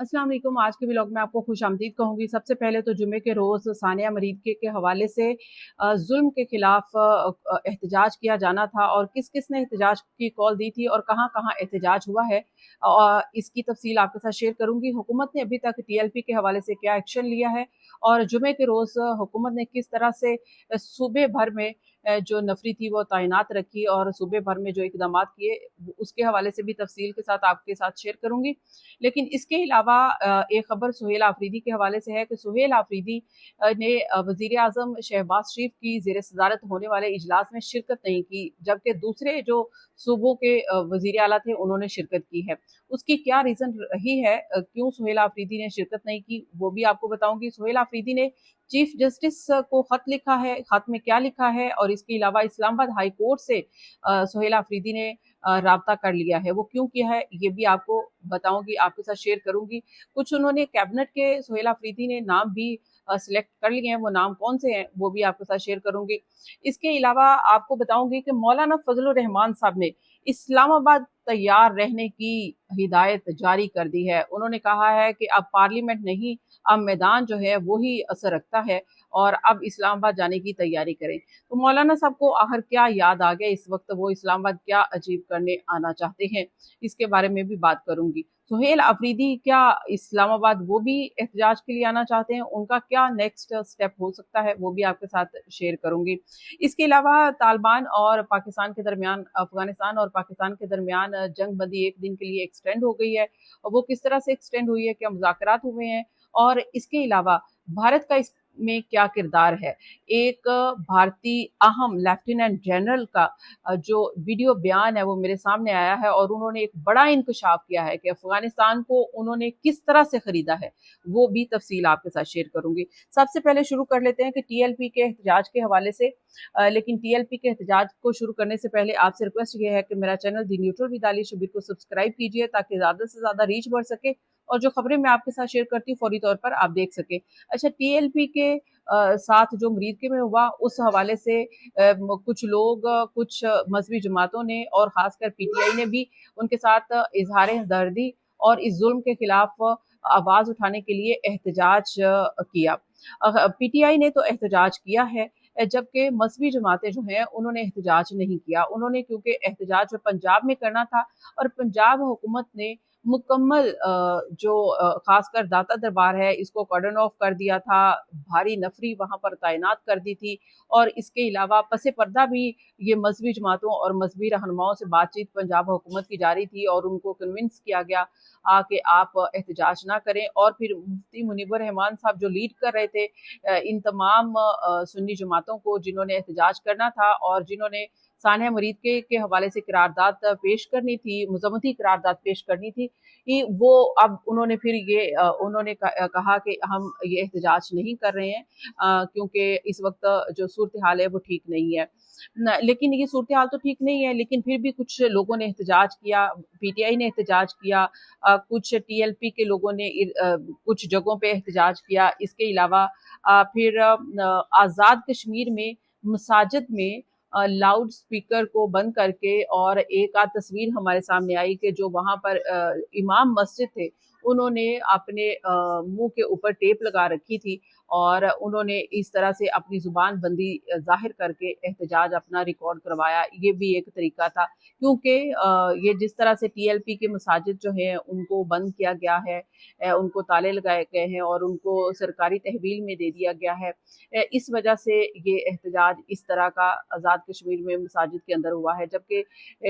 अस्सलाम वालेकुम। आज के व्लॉग में आपको खुशामदीद कहूँगी। सबसे पहले तो जुमे के रोज़ सानिया मरीद के हवाले से जुल्म के खिलाफ एहतजाज किया जाना था और किस किस ने एहतजाज की कॉल दी थी और कहाँ कहाँ एहतजाज हुआ है, इसकी तफसील आपके साथ शेयर करूँगी। हुकूमत ने अभी तक TLP के हवाले से क्या एक्शन लिया है और जुमे के रोज़ हुकूमत ने किस तरह से सूबे भर में जो नफरी थी वो तैनात रखी और सूबे भर में जो इकदाम किए, उसके हवाले से भी तफसील के साथ आपके साथ शेयर करूँगी। लेकिन इसके अलावा एक खबर सुहेल आफरीदी के हवाले से है कि सुहेल आफरीदी ने वज़ीर आज़म शहबाज शरीफ की ज़ेर सदारत होने वाले इजलास में शिरकत नहीं की, जबकि दूसरे जो सूबों के वज़ीर आला थे उन्होंने शिरकत की है। उसकी क्या रीज़न रही है, क्यों सुहेल आफरीदी ने शिरकत नहीं की, वो भी आपको बताऊंगी। सुहेल आफरीदी ने चीफ जस्टिस को खत लिखा है, खत में क्या लिखा है और इसके अलावा इस्लामाबाद हाई कोर्ट से सुहेल आफरीदी ने राब्ता कर लिया है, वो क्यों किया है ये भी आपको बताऊंगी, आपके साथ शेयर करूंगी। कुछ उन्होंने कैबिनेट के सुहेल आफरीदी ने नाम भी सिलेक्ट कर लिए हैं, वो नाम कौन से हैं वो भी आपके साथ शेयर करूंगी। इसके अलावा आपको बताऊंगी कि मौलाना फजलुर रहमान साहब ने इस्लामाबाद तैयार रहने की हिदायत जारी कर दी है। उन्होंने कहा है कि अब पार्लियामेंट नहीं, अब मैदान जो है वो ही असर रखता है और अब इस्लामाबाद जाने की तैयारी करें। तो मौलाना साहब को आखिर क्या याद आ गया इस वक्त, वो इस्लामाबाद क्या अचीव करने आना चाहते हैं, इसके बारे में भी बात करूंगी। सुहेल आफरीदी क्या इस्लामाबाद वो भी एहतजाज के लिए आना चाहते हैं, उनका क्या नेक्स्ट स्टेप हो सकता है वो भी आपके साथ शेयर करूंगी। इसके अलावा तालिबान और पाकिस्तान के दरमियान, अफगानिस्तान और पाकिस्तान के दरमियान जंग बंदी एक दिन के लिए एक्सटेंड हो गई है, और वो किस तरह से एक्सटेंड हुई है, क्या मुज़ाकरात हुए हैं और इसके अलावा भारत का इस में क्या किरदार है। एक भारतीय अहम लेफ्टिनेंट जनरल का जो वीडियो बयान है वो मेरे सामने आया है और उन्होंने एक बड़ा इंकशाफ किया है कि अफगानिस्तान को उन्होंने किस तरह से खरीदा है, वो भी तफसील आपके साथ शेयर करूंगी। सबसे पहले शुरू कर लेते हैं कि TLP के एहतजाज के हवाले से, लेकिन TLP के एहतजाज को शुरू करने से पहले आपसे रिक्वेस्ट ये है कि मेरा चैनल दी न्यूट्रल विद आली शबीर को सब्सक्राइब कीजिए ताकि ज़्यादा से ज़्यादा रीच बढ़ सके और जो खबरें मैं आपके साथ शेयर करती हूँ फौरी तौर पर आप देख सके। अच्छा, TLP के साथ जो मरीद के में हुआ उस हवाले से कुछ लोग, कुछ मजहबी जमातों ने और खासकर PTI ने भी उनके साथ इजहार हमदर्दी और इस जुल्म के खिलाफ आवाज उठाने के लिए एहतजाज किया। PTI ने तो एहतजाज किया है, जबकि मजहबी जमातें जो हैं उन्होंने एहतजाज नहीं किया। उन्होंने क्योंकि एहतजाज पंजाब में करना था और पंजाब हुकूमत ने मुकम्मल जो खासकर दाता दरबार है इसको कॉर्डन ऑफ कर दिया था, भारी नफरी वहां पर तैनात कर दी थी और इसके अलावा पसे पर्दा भी ये मजहबी जमातों और मजहबी रहनुमाओं से बातचीत पंजाब हुकूमत की जारी थी और उनको कन्विंस किया गया कि आप एहतजाज ना करें। और फिर मुफ्ती मुनीबर रहमान साहब जो लीड कर रहे थे इन तमाम सुन्नी जमातों को जिन्होंने एहतजाज करना था और जिन्होंने सानिया मरीद के हवाले से करारदाद पेश करनी थी, मज़म्मती करारदाद पेश करनी थी, वो अब उन्होंने फिर ये उन्होंने कहा कि हम ये एहतजाज नहीं कर रहे हैं क्योंकि इस वक्त जो सूरत हाल है वो ठीक नहीं है। लेकिन ये सूरत हाल तो ठीक नहीं है, लेकिन फिर भी कुछ लोगों ने एहतजाज किया, PTI ने एहतजाज किया, कुछ TLP के लोगों ने कुछ जगहों पे एहतजाज किया। इसके अलावा फिर आज़ाद कश्मीर में मसाजिद में लाउड स्पीकर को बंद करके और एक आध तस्वीर हमारे सामने आई कि जो वहाँ पर इमाम मस्जिद थे उन्होंने अपने मुंह के ऊपर टेप लगा रखी थी और उन्होंने इस तरह से अपनी जुबान बंदी जाहिर करके एहतजाज अपना रिकॉर्ड करवाया। ये भी एक तरीका था क्योंकि ये जिस तरह से TLP के मसाजिद जो है उनको बंद किया गया है, उनको ताले लगाए गए हैं और उनको सरकारी तहवील में दे दिया गया है, इस वजह से ये एहतजाज इस तरह का आज़ाद कश्मीर में मसाजिद के अंदर हुआ है। जबकि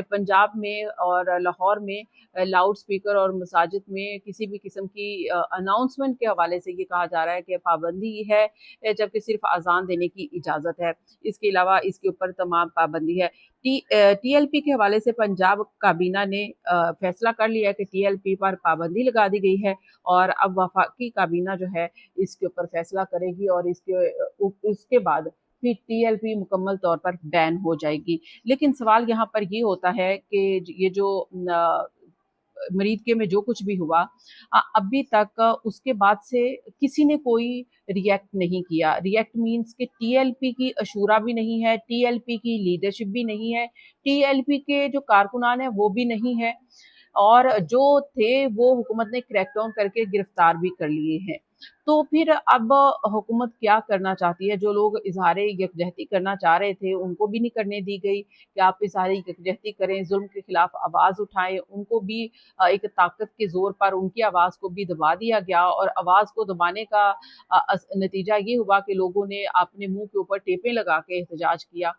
पंजाब में और लाहौर में लाउड स्पीकर और मसाजिद में किसी भी किस्म की अनाउंसमेंट के हवाले से ये कहा जा रहा है कि पाबंदी है, जबकि सिर्फ अजान देने की इजाज़त है, इसके अलावा इसके ऊपर तमाम पाबंदी है। TLP के हवाले से पंजाब काबीना ने फैसला कर लिया कि TLP पर पाबंदी लगा दी गई है और अब वफाकी काबीना जो है इसके ऊपर फैसला करेगी और इसके बाद फिर TLP मुकम्मल तौर पर बैन हो जाएगी। लेकिन सवाल यहाँ पर ये होता है कि ये जो मरीद के में जो कुछ भी हुआ अभी तक उसके बाद से किसी ने कोई रिएक्ट नहीं किया। रिएक्ट मीन्स कि TLP की अशूरा भी नहीं है, TLP की लीडरशिप भी नहीं है, TLP के जो कारकुनान है वो भी नहीं है। और जो थे वो हुकूमत ने क्रैकडाउन करके गिरफ्तार भी कर लिए हैं। तो फिर अब हुकूमत क्या करना चाहती है? जो लोग इज़हारे यकजहती करना चाह रहे थे, उनको भी नहीं करने दी गई कि आप इज़हारे यकजहती करें, ज़ुल्म के खिलाफ आवाज़ उठाएँ, उनको भी एक ताकत के ज़ोर पर उनकी आवाज़ को भी दबा दिया गया, और आवाज़ को दबाने का नतीजा ये हुआ कि लोगों ने अपने मुँह के ऊपर टेपें लगा के एहतजाज किया।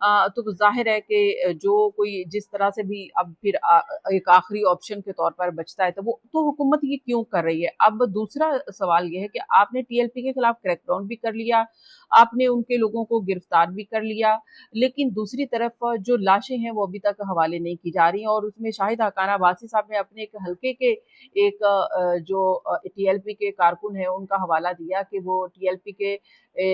तो ज़ाहिर है कि जो कोई जिस तरह से भी अब फिर एक आखिरी ऑप्शन के तौर पर बचता है, तो हुकूमत ये क्यों कर रही है? अब दूसरा सवाल ये है कि आपने टीएलपी के खिलाफ क्रैकडाउन भी कर लिया, आपने उनके लोगों को गिरफ्तार भी कर लिया, लेकिन दूसरी तरफ जो लाशें हैं वो अभी तक हवाले नहीं की जा रही हैं, और उसमें शाहिद हक़ाना वासी साहब ने अपने एक हल्के के एक जो टीएलपी के कारकुन हैं उनका हवाला दिया कि वो टीएलपी के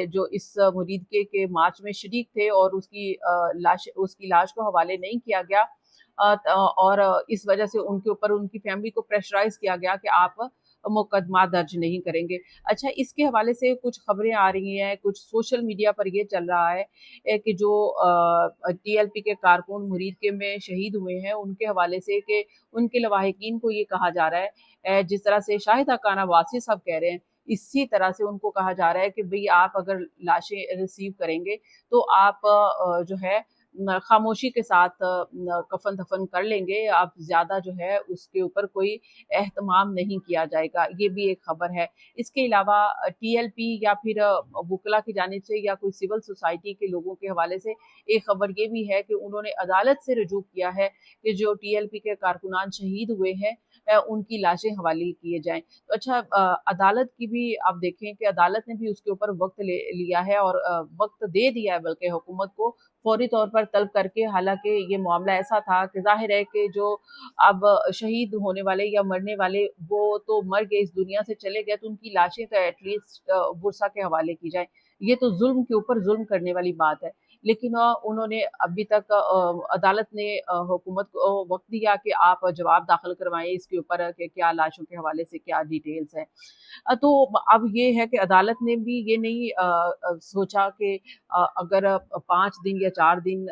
जो इस मुरीद के मार्च में शरीक थे, और उसकी लाश को हवाले नहीं किया गया, और इस वजह से उनके ऊपर उनकी फैमिली को प्रेशराइज किया गया कि आप मुकदमा दर्ज नहीं करेंगे। अच्छा, इसके हवाले से कुछ खबरें आ रही हैं, कुछ सोशल मीडिया पर ये चल रहा है कि जो टीएलपी के कारकुन मुरीद के में शहीद हुए हैं, उनके हवाले से कि उनके लवाहिकीन को ये कहा जा रहा है, जिस तरह से शाहिद हक़ाना वासी साहब कह रहे हैं, इसी तरह से उनको कहा जा रहा है कि भई आप अगर लाशें रिसीव करेंगे तो आप जो है खामोशी के साथ कफन दफन कर लेंगे, आप ज़्यादा जो है उसके ऊपर कोई एहतमाम नहीं किया जाएगा, ये भी एक खबर है। इसके अलावा टीएलपी या फिर वुकला की जानिब से या कोई सिविल सोसाइटी के लोगों के हवाले से एक खबर ये भी है कि उन्होंने अदालत से रुजू किया है कि जो टीएलपी के कारकुनान शहीद हुए हैं, उनकी लाशें हवाले किए जाएँ। तो अच्छा, अदालत की भी आप देखें कि अदालत ने भी उसके ऊपर वक़्त लिया है, और वक़्त दे दिया है बल्कि हुकूमत को फौरी तौर पर तलब करके, हालाँकि ये मामला ऐसा था कि ज़ाहिर है कि जो अब शहीद होने वाले या मरने वाले वो तो मर गए, इस दुनिया से चले गए, तो उनकी लाशें तो एटलीस्ट बुरसा के हवाले की जाएँ। ये तो ज़ुल्म के ऊपर ज़ुल्म करने वाली बात है। लेकिन उन्होंने अभी तक अदालत ने हुकूमत को वक़्त दिया कि आप जवाब दाखिल करवाएँ इसके ऊपर कि क्या लाशों के हवाले से क्या डिटेल्स हैं। तो अब ये है कि अदालत ने भी ये नहीं सोचा कि अगर 5 दिन या 4 दिन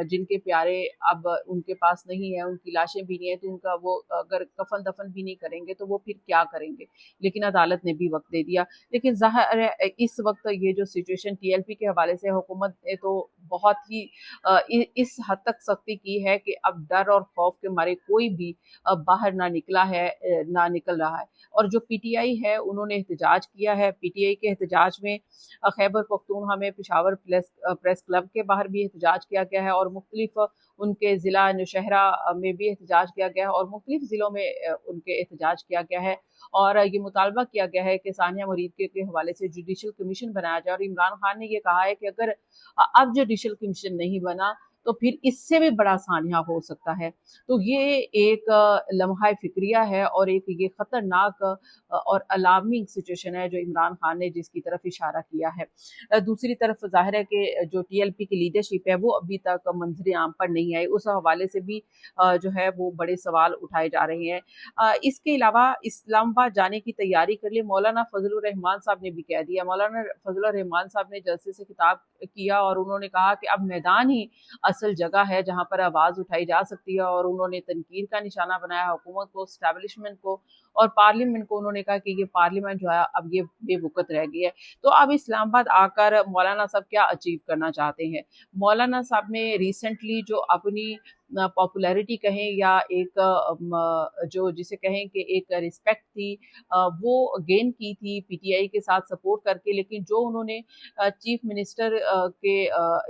जिनके प्यारे अब उनके पास नहीं है, उनकी लाशें भी नहीं है, तो उनका वो अगर कफ़न-दफ़न भी नहीं करेंगे तो वो फिर क्या करेंगे? लेकिन अदालत ने भी वक़्त दे दिया। लेकिन ज़ाहिर है इस वक़्त ये जो सिचुएशन टीएलपी के हवाले से हुकूमत ने तो बहुत ही इस हद तक सख्ती की है कि अब डर और खौफ के मारे कोई भी बाहर ना निकला है, ना निकल रहा है। और जो पीटीआई है उन्होंने एहतजाज किया है। पीटीआई के एहतजाज में खैबर पख्तूनख्वा में पेशावर प्रेस क्लब के बाहर भी एहतजाज किया गया है, और मुख्तलिफ उनके ज़िला नौशहरा में भी एहतजाज किया गया है, और मुख्तलिफ ज़िलों में उनके एहतजाज किया गया है, और ये मुतालबा किया गया है कि सानिया मुरीद के हवाले से जुडिशल कमीशन बनाया जाए। और इमरान खान ने ये कहा है कि अगर अब जुडिशल कमीशन नहीं बना तो फिर इससे भी बड़ा सानिया हो सकता है। तो ये एक लम्हा फ़िक्रिया है, और एक ये ख़तरनाक और अलार्मिंग सिचुएशन है जो इमरान खान ने जिसकी तरफ इशारा किया है। दूसरी तरफ ज़ाहिर है कि जो टीएलपी की लीडरशिप है वो अभी तक मंज़र आम पर नहीं आई, उस हवाले से भी जो है वो बड़े सवाल उठाए जा रहे हैं। इसके अलावा इस्लामाबाद जाने की तैयारी कर ली मौलाना फजलुर रहमान साहब ने भी कह दिया। मौलाना फजलुर रहमान साहब ने जलसे से खिताब किया, और उन्होंने कहा कि अब मैदान ही असल जगह है जहाँ पर आवाज़ उठाई जा सकती है, और उन्होंने तनकीद का निशाना बनाया हुकूमत को, एस्टैब्लिशमेंट को और पार्लियामेंट को। उन्होंने कहा कि ये पार्लियामेंट जो है अब ये बेवकूफ़ रह गई है। तो अब इस्लामाबाद आकर मौलाना साहब क्या अचीव करना चाहते हैं? मौलाना साहब ने रिसेंटली जो अपनी पॉपुलैरिटी कहें या एक जो जिसे कहें कि एक रिस्पेक्ट थी, वो गेन की थी पीटीआई के साथ सपोर्ट करके, लेकिन जो उन्होंने चीफ मिनिस्टर के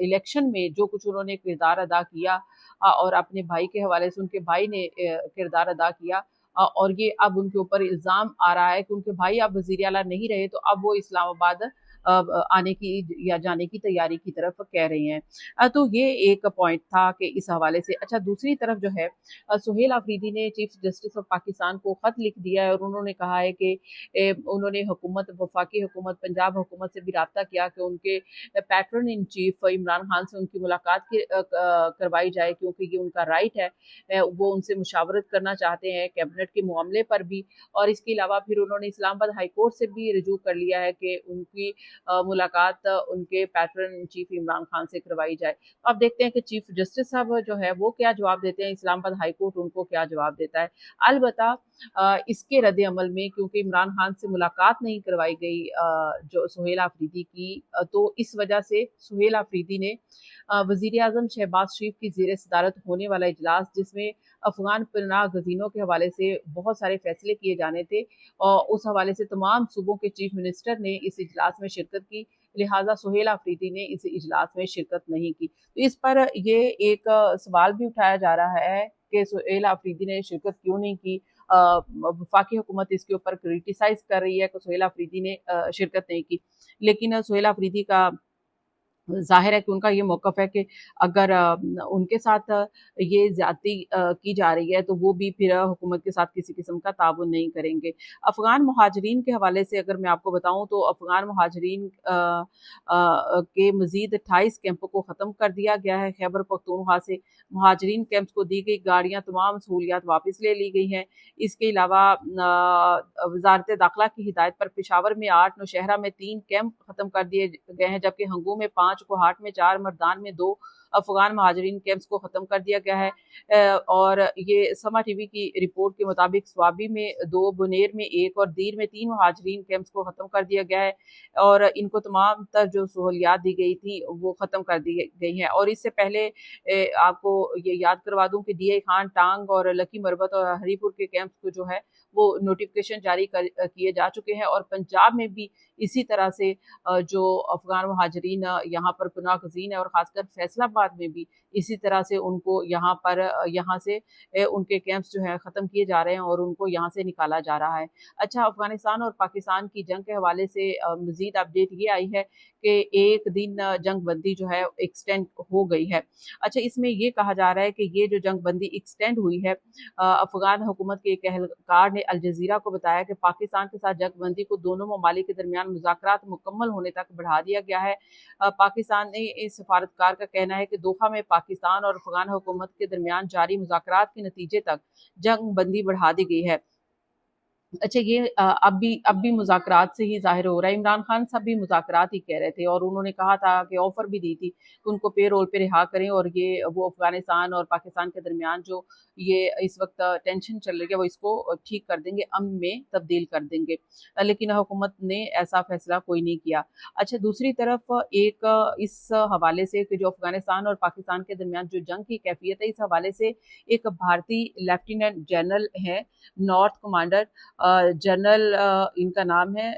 इलेक्शन में जो कुछ उन्होंने किरदार अदा किया, और अपने भाई के हवाले से उनके भाई ने किरदार अदा किया, और ये अब उनके ऊपर इल्ज़ाम आ रहा है कि उनके भाई अब वज़ीर आला नहीं रहे, तो अब वो इस्लामाबाद आने की या जाने की तैयारी की तरफ कह रहे हैं। तो ये एक पॉइंट था कि इस हवाले से। अच्छा, दूसरी तरफ जो है सुहेल आफरीदी ने चीफ जस्टिस ऑफ पाकिस्तान को ख़त लिख दिया है, और उन्होंने कहा है कि उन्होंने वफाकी हुकूमत, पंजाब हुकूमत से भी राब्ता किया कि उनके patron in chief Imran Khan से उनकी मुलाकात करवाई जाए, क्योंकि ये उनका राइट है। वो उनसे मुशावरत करना चाहते हैं कैबिनेट के मामले पर भी, और इसके अलावा फिर उन्होंने इस्लामाबाद हाई कोर्ट से भी रुजू कर लिया है कि उनकी मुलाकात उनके pattern in chief Imran Khan से करवाई जाए। तो आप देखते हैं कि चीफ जस्टिस साहब जो है वो क्या जवाब देते हैं, इस्लामाबाद हाई कोर्ट उनको क्या जवाब देता है। अलबत्ता इसके रद्द अमल में क्योंकि इमरान खान से मुलाकात नहीं करवाई गई जो सुहेल आफरीदी की, तो इस वजह से सुहेल आफरीदी ने वजीर आजम शहबाज शरीफ की ज़ेर सदारत होने वाला इजलास, जिसमें अफगान पनाह गजीनों के हवाले से बहुत सारे फैसले किए जाने थे, और उस हवाले से तमाम सूबों के चीफ मिनिस्टर ने इस इजलास में शिरकत की, लिहाजा सुहेल आफरीदी ने इस इजलास में शिरकत नहीं की। तो इस पर ये एक सवाल भी उठाया जा रहा है कि सुहेल आफरीदी ने शिरकत क्यों नहीं की। वफाकी हुकूमत इसके ऊपर क्रिटिसाइज कर रही है कि सुहेल आफरीदी ने शिरकत नहीं की, लेकिन सुहेल आफरीदी का ज़ाहिर है कि उनका ये मौक़िफ़ है कि अगर उनके साथ ये ज़्यादती की जा रही है तो वो भी फिर हुकूमत के साथ किसी किस्म का ताउन नहीं करेंगे। अफ़गान मुहाजिरीन के हवाले से अगर मैं आपको बताऊँ तो अफ़गान मुहाजिरीन के मज़ीद 28 कैंपों को ख़त्म कर दिया गया है। खैबर पख्तूनख्वा से मुहाजिरीन कैंप्स को दी गई गाड़ियाँ, तमाम सहूलियात वापस ले ली गई हैं। इसके अलावा वज़ारत दाखिला की हिदायत पर पेशावर में 8, नौशहरा में 3 कैंप ख़त्म कर दिए गए हैं, जबकि हंगू में 5, कोहाट में 4, मर्दान में 2 अफगान महाजरीन कैंप्स को ख़त्म कर दिया गया है। और ये समा टीवी की रिपोर्ट के मुताबिक स्वाबी में 2, बुनेर में 1 और दीर में 3 महाजरीन कैंप्स को ख़त्म कर दिया गया है, और इनको तमाम तर जो सहूलियात दी गई थी वो ख़त्म कर दी गई हैं। और इससे पहले आपको ये याद करवा दूं कि DI खान, टांग और लकी मरबत और हरीपुर के कैंप्स को जो है वो नोटिफिकेशन जारी किए जा चुके हैं, और पंजाब में भी इसी तरह से जो अफगान मुहाजिरीन यहाँ पर पनाह गज़ीन है, और ख़ासकर फैसलाबाद में भी इसी तरह से उनको यहाँ से उनके कैंप्स जो है ख़त्म किए जा रहे हैं और उनको यहाँ से निकाला जा रहा है। अच्छा, अफ़गानिस्तान और पाकिस्तान की जंग के हवाले से मज़ीद अपडेट ये आई है कि एक दिन जंग बंदी जो है एक्सटेंड हो गई है। अच्छा, इसमें ये कहा जा रहा है कि ये जो जंग बंदी एक्सटेंड हुई है, अफगान हुकूमत के एक एहलकार ने अल जज़ीरा को बताया कि पाकिस्तान के साथ जंग बंदी को दोनों ममालिक के दरमियान मुज़ाकरात मुकम्मल होने तक बढ़ा दिया गया है। पाकिस्तान ने इस सफारतकार का कहना है कि दोहा में पाकिस्तान और अफगान हुकूमत के दरमियान जारी मुज़ाकरात के नतीजे तक जंग बंदी बढ़ा दी गई है। अच्छा, ये अब भी मुज़ाकरात से ही ज़ाहिर हो रहा है। इमरान खान साहब भी मुज़ाकरात ही कह रहे थे, और उन्होंने कहा था कि ऑफ़र भी दी थी कि उनको पे रोल पे रिहा करें, और ये वो अफ़गानिस्तान और पाकिस्तान के दरमियान जो ये इस वक्त टेंशन चल रही है वो इसको ठीक कर देंगे, अमन में तब्दील कर देंगे, लेकिन हुकूमत ने ऐसा फैसला कोई नहीं किया। अच्छा, दूसरी तरफ एक इस हवाले से कि जो अफ़गानिस्तान और पाकिस्तान के दरमियान जो जंग की कैफियत है, इस हवाले से एक भारतीय लेफ्टिनेंट जनरल है, नॉर्थ कमांडर जनरल, इनका नाम है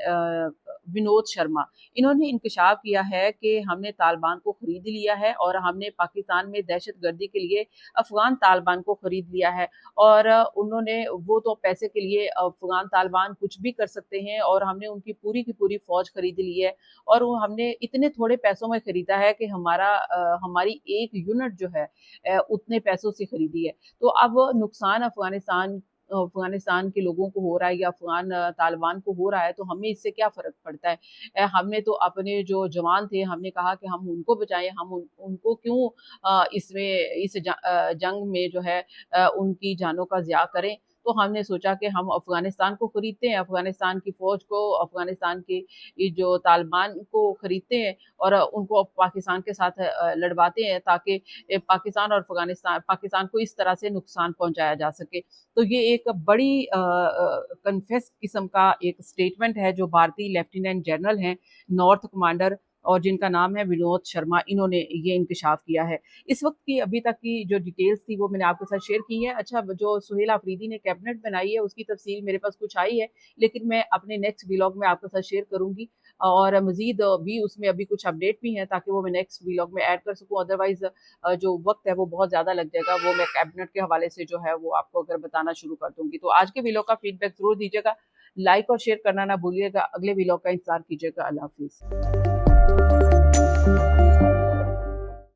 विनोद शर्मा। इन्होंने इंकशाफ किया है कि हमने तालिबान को खरीद लिया है, और हमने पाकिस्तान में दहशतगर्दी के लिए अफगान तालिबान को खरीद लिया है, और उन्होंने वो तो पैसे के लिए अफगान तालिबान कुछ भी कर सकते हैं, और हमने उनकी पूरी की पूरी फौज खरीद ली है, और वो हमने इतने थोड़े पैसों में खरीदा है कि हमारी एक यूनिट जो है उतने पैसों से खरीदी है। तो अब नुकसान अफगानिस्तान के लोगों को हो रहा है या अफगान तालिबान को हो रहा है, तो हमें इससे क्या फ़र्क पड़ता है। हमने तो अपने जो जवान थे, हमने कहा कि हम उनको बचाएं, हम उनको क्यों इस जंग में जो है उनकी जानों का ज़िया करें। तो हमने सोचा कि हम अफगानिस्तान को खरीदते हैं, अफगानिस्तान की फ़ौज को, अफगानिस्तान के ये जो तालिबान को खरीदते हैं, और उनको पाकिस्तान के साथ लड़वाते हैं, ताकि पाकिस्तान और पाकिस्तान को इस तरह से नुकसान पहुंचाया जा सके। तो ये एक बड़ी कन्फेस किस्म का एक स्टेटमेंट है जो भारतीय लेफ्टिनेंट जनरल हैं, नॉर्थ कमांडर, और जिनका नाम है विनोद शर्मा, इन्होंने ये इंकशाफ किया है। इस वक्त की अभी तक की जो डिटेल्स थी वो मैंने आपके साथ शेयर की है। अच्छा, जो सुहेल आफरीदी ने कैबिनेट बनाई है उसकी तफसील मेरे पास कुछ आई है, लेकिन मैं अपने नेक्स्ट व्लॉग में आपके साथ शेयर करूंगी, और मजीद भी उसमें अभी कुछ अपडेट भी हैं ताकि वो मैं नेक्स्ट व्लॉग में ऐड कर सकूं। अदरवाइज जो वक्त है वो बहुत ज़्यादा लग जाएगा, वो मैं कैबिनेट के हवाले से जो है वो आपको अगर बताना शुरू कर दूंगी। तो आज के व्लॉग का फीडबैक ज़रूर दीजिएगा, लाइक और शेयर करना ना भूलिएगा। अगले व्लॉग का इंतजार कीजिएगा। अल्लाह हाफिज़।